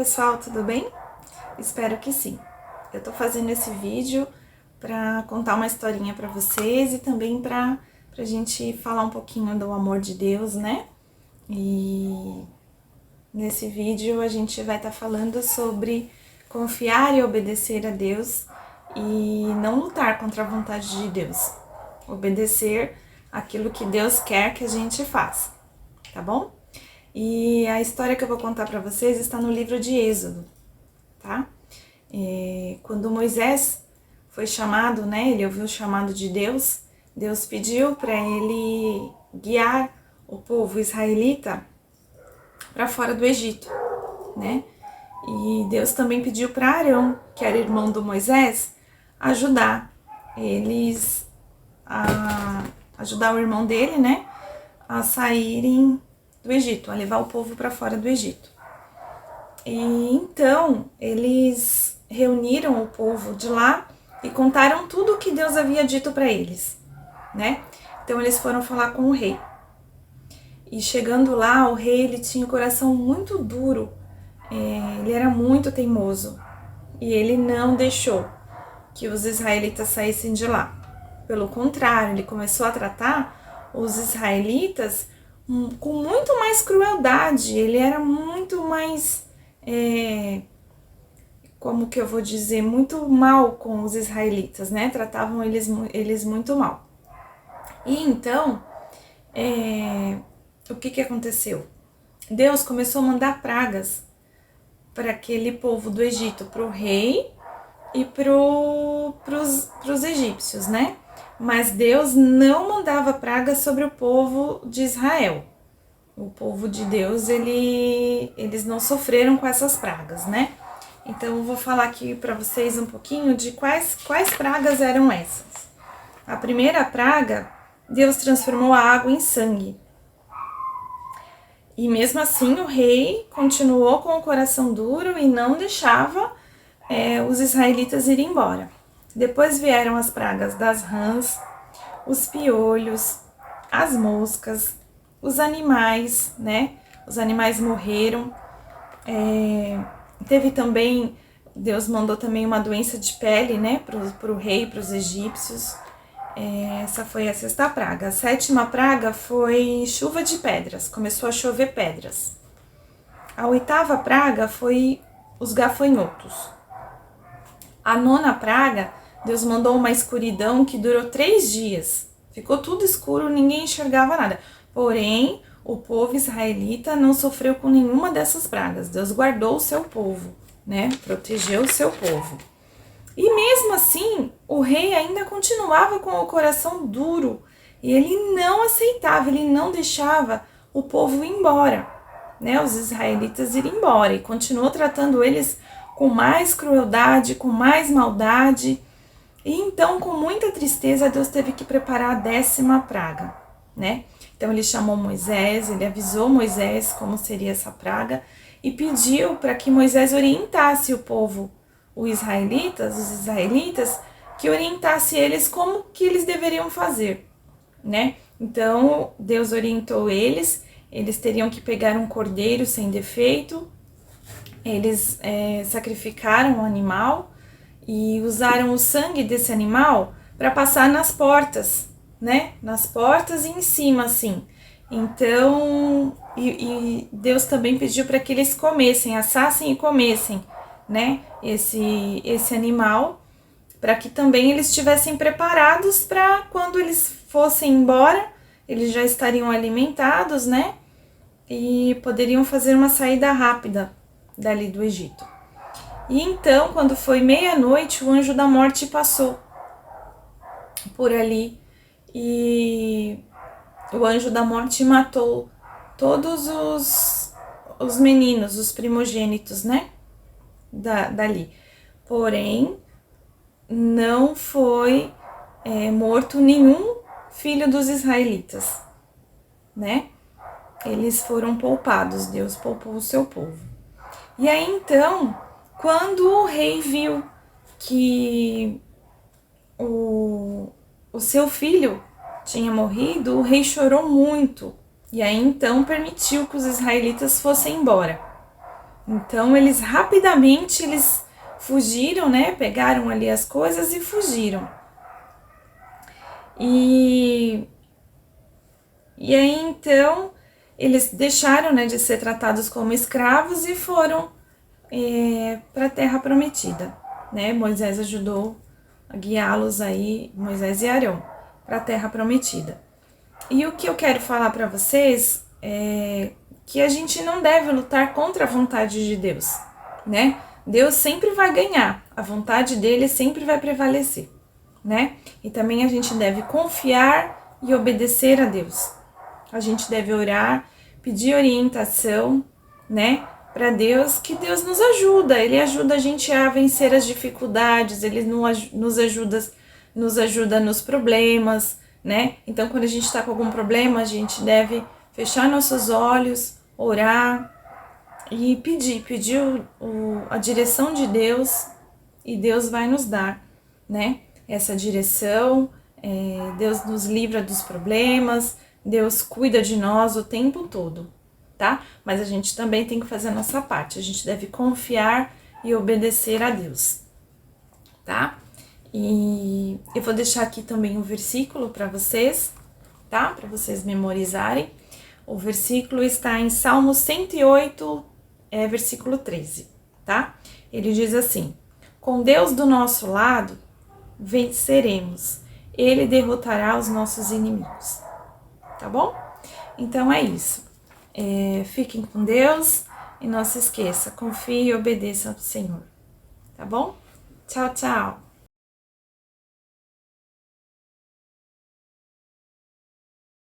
pessoal, tudo bem? Espero que sim. Eu tô fazendo esse vídeo para contar uma historinha para vocês e também pra gente falar um pouquinho do amor de Deus, né? E nesse vídeo a gente vai estar falando sobre confiar e obedecer a Deus e não lutar contra a vontade de Deus. Obedecer aquilo que Deus quer que a gente faça, tá bom? E a história que eu vou contar para vocês está no livro de Êxodo, tá? Quando Moisés foi chamado, né? Ele ouviu o chamado de Deus. Deus pediu para ele guiar o povo israelita para fora do Egito, né? E Deus também pediu para Arão, que era irmão do Moisés, ajudar eles ajudar o irmão dele, né? A saírem do Egito, a levar o povo para fora do Egito. E então eles reuniram o povo de lá e contaram tudo o que Deus havia dito para eles, né? Então eles foram falar com o rei. E chegando lá, o rei ele tinha o coração muito duro, ele era muito teimoso e ele não deixou que os israelitas saíssem de lá. Pelo contrário, ele começou a tratar os israelitas com muito mais crueldade. Ele era muito mais, como que eu vou dizer, muito mal com os israelitas, né? Tratavam eles muito mal. E então, o que aconteceu? Deus começou a mandar pragas para aquele povo do Egito, para o rei e para os egípcios, né? Mas Deus não mandava pragas sobre o povo de Israel. O povo de Deus, eles não sofreram com essas pragas, né? Então eu vou falar aqui para vocês um pouquinho de quais pragas eram essas. A primeira praga, Deus transformou a água em sangue. E mesmo assim o rei continuou com o coração duro e não deixava os israelitas irem embora. Depois vieram as pragas das rãs, os piolhos, as moscas, os animais, né? Os animais morreram. Teve também, Deus mandou também uma doença de pele, né? Para o rei e para os egípcios. Essa foi a sexta praga. A sétima praga foi chuva de pedras, começou a chover pedras. A oitava praga foi os gafanhotos. A nona praga, Deus mandou uma escuridão que durou 3 dias. Ficou tudo escuro, ninguém enxergava nada. Porém, o povo israelita não sofreu com nenhuma dessas pragas. Deus guardou o seu povo, né? Protegeu o seu povo. E mesmo assim, o rei ainda continuava com o coração duro. E ele não aceitava, ele não deixava o povo ir embora, né? Os israelitas irem embora. E continuou tratando eles com mais crueldade, com mais maldade. E então, com muita tristeza, Deus teve que preparar a 10ª praga, né? Então ele chamou Moisés, ele avisou Moisés como seria essa praga e pediu para que Moisés orientasse o povo, os israelitas, que orientasse eles como que eles deveriam fazer, né? Então Deus orientou eles teriam que pegar um cordeiro sem defeito, eles sacrificaram um animal e usaram o sangue desse animal para passar nas portas, né? Nas portas e em cima, assim. Então, e Deus também pediu para que eles comessem, assassem e comessem, né? Esse animal, para que também eles estivessem preparados para quando eles fossem embora, eles já estariam alimentados, né? E poderiam fazer uma saída rápida dali do Egito. E então, quando foi meia-noite, o anjo da morte passou por ali e o anjo da morte matou todos os meninos, os primogênitos, né? Dali. Porém, não foi morto nenhum filho dos israelitas, né? Eles foram poupados, Deus poupou o seu povo. E aí então, quando o rei viu que o seu filho tinha morrido, o rei chorou muito. E aí então permitiu que os israelitas fossem embora. Então eles rapidamente eles fugiram, né? Pegaram ali as coisas e fugiram. E aí então eles deixaram, né, de ser tratados como escravos e foram para a Terra Prometida, né? Moisés ajudou a guiá-los aí, Moisés e Arão, para a Terra Prometida. E o que eu quero falar para vocês é que a gente não deve lutar contra a vontade de Deus, né? Deus sempre vai ganhar, a vontade dele sempre vai prevalecer, né? E também a gente deve confiar e obedecer a Deus. A gente deve orar, pedir orientação, né, para Deus, que Deus nos ajuda. Ele ajuda a gente a vencer as dificuldades, ele nos ajuda nos problemas, né? Então, quando a gente está com algum problema, a gente deve fechar nossos olhos, orar e pedir a direção de Deus, e Deus vai nos dar, né? Essa direção, Deus nos livra dos problemas, Deus cuida de nós o tempo todo, tá? Mas a gente também tem que fazer a nossa parte, a gente deve confiar e obedecer a Deus, tá? E eu vou deixar aqui também um versículo para vocês, tá? Para vocês memorizarem. O versículo está em Salmo 108, versículo 13, tá? Ele diz assim: com Deus do nosso lado, venceremos. Ele derrotará os nossos inimigos. Tá bom? Então é isso. Fiquem com Deus e não se esqueça, confie e obedeça ao Senhor. Tá bom? Tchau, tchau!